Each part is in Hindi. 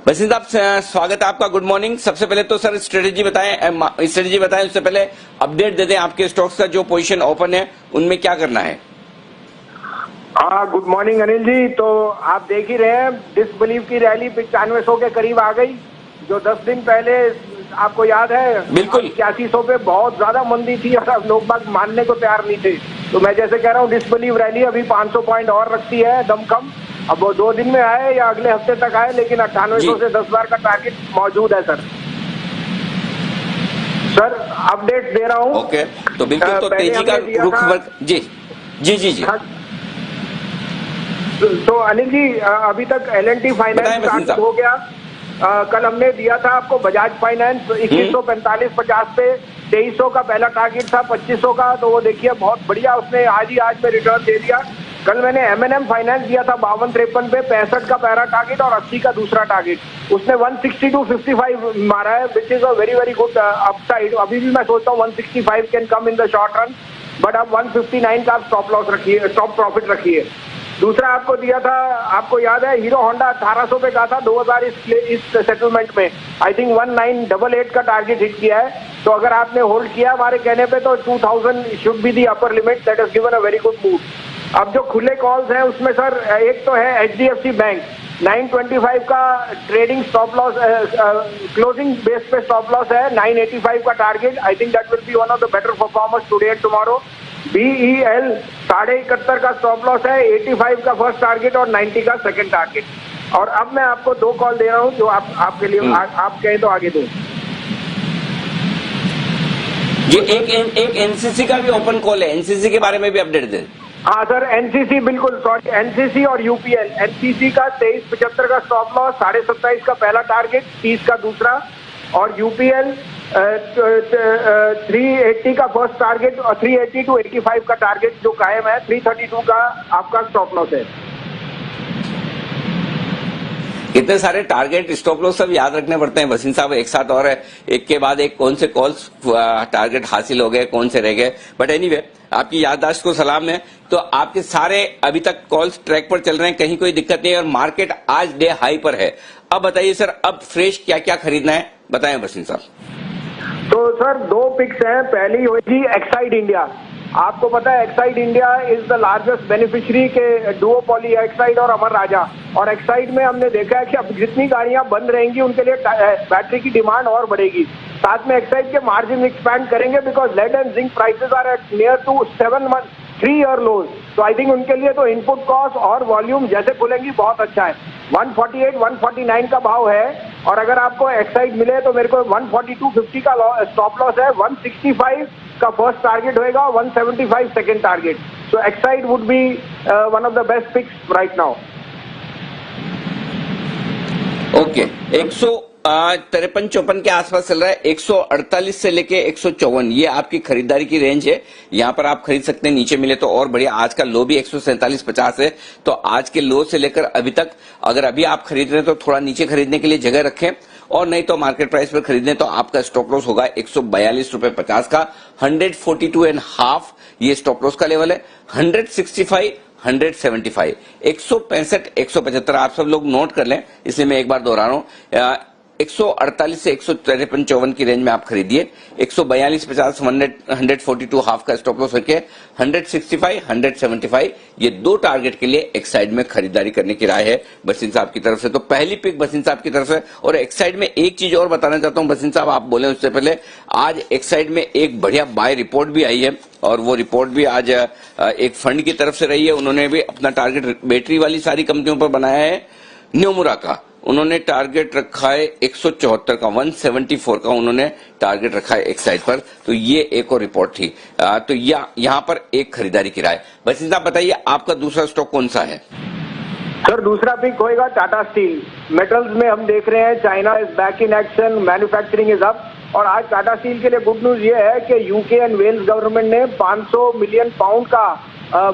बसिन साहब, स्वागत है आपका। Good morning. सबसे पहले तो सर स्ट्रेटेजी बताएं, उससे पहले अपडेट दे दें आपके स्टॉक्स का जो पोजीशन ओपन है उनमें क्या करना है। हाँ, गुड मॉर्निंग अनिल जी। तो आप देख ही रहे हैं डिसबिलीव की रैली 9500 के करीब आ गई, जो 10 दिन पहले आपको याद है बिल्कुल 8100 पे बहुत ज्यादा मंदी थी और अब लोग बाग मानने को तैयार नहीं थे। तो मैं जैसे कह रहा हूँ डिसबिलीव रैली अभी 500 पॉइंट और रखती है दमखम। अब वो 2 दिन में आए या अगले हफ्ते तक आए, लेकिन 9800 से 10 बार का टारगेट मौजूद है सर अपडेट दे रहा हूँ। ओके, तो बिल्कुल तो तेजी का रुख जी जी जी जी। तो अनिल जी अभी तक L&T फाइनेंस स्टार्ट हो गया। कल हमने दिया था आपको बजाज फाइनेंस 2145.50 पे 2300 का पहला टारगेट था, 2500 का। तो वो देखिए बहुत बढ़िया उसने आज में रिटर्न दे दिया। कल मैंने M&M फाइनेंस दिया था 5253 पे 65 का पहला टारगेट और 80 का दूसरा टारगेट। उसने 162.55 मारा है, which is a very very good upside. अभी भी मैं सोचता हूँ 165 can come in the short run, but अब 159 का स्टॉप लॉस रखिए, स्टॉप प्रॉफिट रखिए। दूसरा आपको दिया था, आपको याद है हीरो होंडा 1800 पे कहा था 2000 इस सेटलमेंट में आई थिंक 1988 का टारगेट हिट किया है। तो अगर आपने होल्ड किया हमारे कहने पे तो 2000 should be the upper limit, that has given a very good move. अब जो खुले कॉल्स हैं उसमें सर एक तो है HDFC बैंक 925 का trading stop loss, closing base पे स्टॉप लॉस है, 985 का target. I think that will be one of the better performers today and tomorrow. BEL 71.5 का स्टॉप लॉस है, 85 का फर्स्ट टारगेट और 90 का सेकंड टारगेट। और अब मैं आपको 2 कॉल दे रहा हूं जो आपके लिए आप कहें तो आगे दूं। ये एक NCC का भी ओपन कॉल है, NCC के बारे में भी अपडेट दे। हाँ सर, NCC बिल्कुल, सॉरी NCC और UPL। NCC का 2375 का स्टॉप लॉस, 27.5 का पहला टारगेट, 30 का दूसरा। और UPL 380 का फर्स्ट टारगेट और 380 to 85 का टारगेट जो कायम है, 332 का आपका स्टॉप लॉस है। इतने सारे टारगेट स्टॉप लॉस सब याद रखने पड़ते हैं बसिन साहब, एक साथ और है, एक के बाद एक कौन से कॉल्स टारगेट हासिल हो गए, कौन से रह गए। बट एनीवे आपकी याददाश्त को सलाम है। तो आपके सारे अभी तक कॉल्स ट्रैक पर चल रहे हैं, कहीं कोई दिक्कत नहीं है और मार्केट आज डे हाई पर है। अब बताइए सर, अब फ्रेश क्या क्या खरीदना है, बताएं बसिन साहब। तो सर 2 पिक्स हैं। पहली होगी एक्साइड इंडिया। आपको पता है Exide India is the largest beneficiary के डुओपॉली, एक्साइड और अमर राजा। और एक्साइड में हमने देखा है कि अब जितनी गाड़ियां बंद रहेंगी उनके लिए बैटरी की डिमांड और बढ़ेगी। साथ में एक्साइड के मार्जिन एक्सपैंड करेंगे because lead and zinc prices are at near to 3 year lows. तो आई थिंक उनके लिए तो इनपुट कॉस्ट और वॉल्यूम जैसे खुलेंगी बहुत अच्छा है। 148 149 का भाव है और अगर आपको एक्साइड मिले तो मेरे को 142.50 का स्टॉप लॉस है, 165 का फर्स्ट टारगेट होएगा, 175 second target. So Exide would be one of the best picks right now. Okay, 153-54 के आसपास चल रहा है, 148 से लेके 154 ये आपकी खरीदारी की रेंज है। यहां पर आप खरीद सकते हैं, नीचे मिले तो और बढ़िया। आज का लो भी 147.50 है, तो आज के लो से लेकर अभी तक अगर अभी आप खरीद रहे हैं तो थोड़ा नीचे खरीदने के लिए जगह रखें, और नहीं तो मार्केट प्राइस पर खरीदने तो आपका स्टॉप लॉस होगा 142.50 का। 142.5 ये स्टॉप लॉस का लेवल है, 165 175 165 175 आप सब लोग नोट कर लें, इसलिए मैं एक बार दोहरा रहा हूं। 148 से 153-54 की रेंज में आप खरीदिए। 142.50 142 हाफ का स्टॉप लॉस होकर 165 175 ये 2 टारगेट के लिए एक्साइड में खरीदारी करने की राय है बसिन साहब की तरफ से। तो पहली पिक बसिन साहब की तरफ से। और एक्साइड में एक चीज और बताना चाहता हूं बसिन साहब, आप बोले उससे पहले, आज एक्साइड में एक बढ़िया बाय रिपोर्ट भी आई है और वो रिपोर्ट भी आज एक फंड की तरफ से रही है। उन्होंने भी अपना टारगेट बैटरी वाली सारी कंपनियों पर बनाया है। न्योमुरा का उन्होंने टारगेट रखा है 174 का, 174 का उन्होंने टारगेट रखा है एक्साइड पर। तो ये एक और रिपोर्ट थी। तो यहाँ पर एक खरीदारी की राय। बसिन साहब बताइए आपका दूसरा स्टॉक कौन सा है? सर दूसरा पिक होएगा टाटा स्टील। मेटल्स में हम देख रहे हैं China is back in action, manufacturing is up. और आज टाटा स्टील के लिए गुड न्यूज ये है कि यूके एंड वेल्स गवर्नमेंट ने 500 मिलियन पाउंड का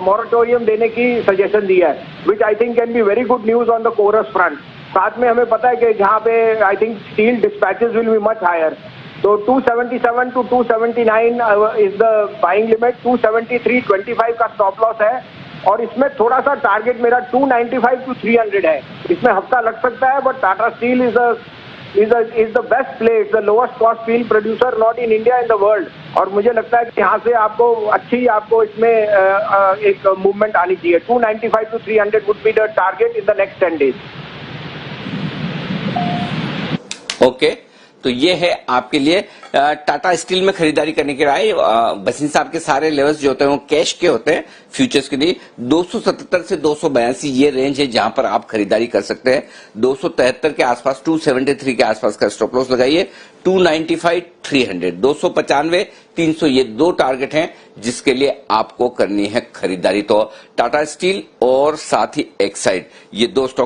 मॉरेटोरियम देने की सजेशन दिया है, which I think can be very good news on the Corus front. साथ में हमें पता है कि जहां पे I think steel dispatches will be much higher. तो 277 to 279 is the buying limit, 273.25 का स्टॉप लॉस है, और इसमें थोड़ा सा टारगेट मेरा 295 to 300 है। इसमें हफ्ता लग सकता है, but Tata steel is the best play, it's the lowest cost steel producer not in India, in the world। और मुझे लगता है कि यहाँ से आपको इसमें एक मूवमेंट आनी चाहिए। 295 to 300 would be the target in the next 10 days। Okay, तो ये है आपके लिए टाटा स्टील में खरीदारी करने की राय। बसिन साहब के सारे लेवल्स जो होते हैं वो कैश के होते हैं फ्यूचर्स के लिए। 277 से 282 ये रेंज है जहां पर आप खरीदारी कर सकते हैं। 273 के आसपास, 273 के आसपास का स्टॉप लॉस लगाइए। 295 300, 295 300 ये दो टारगेट हैं जिसके लिए आपको करनी है खरीदारी। तो टाटा स्टील और साथ ही एक्साइड, ये दो स्टॉक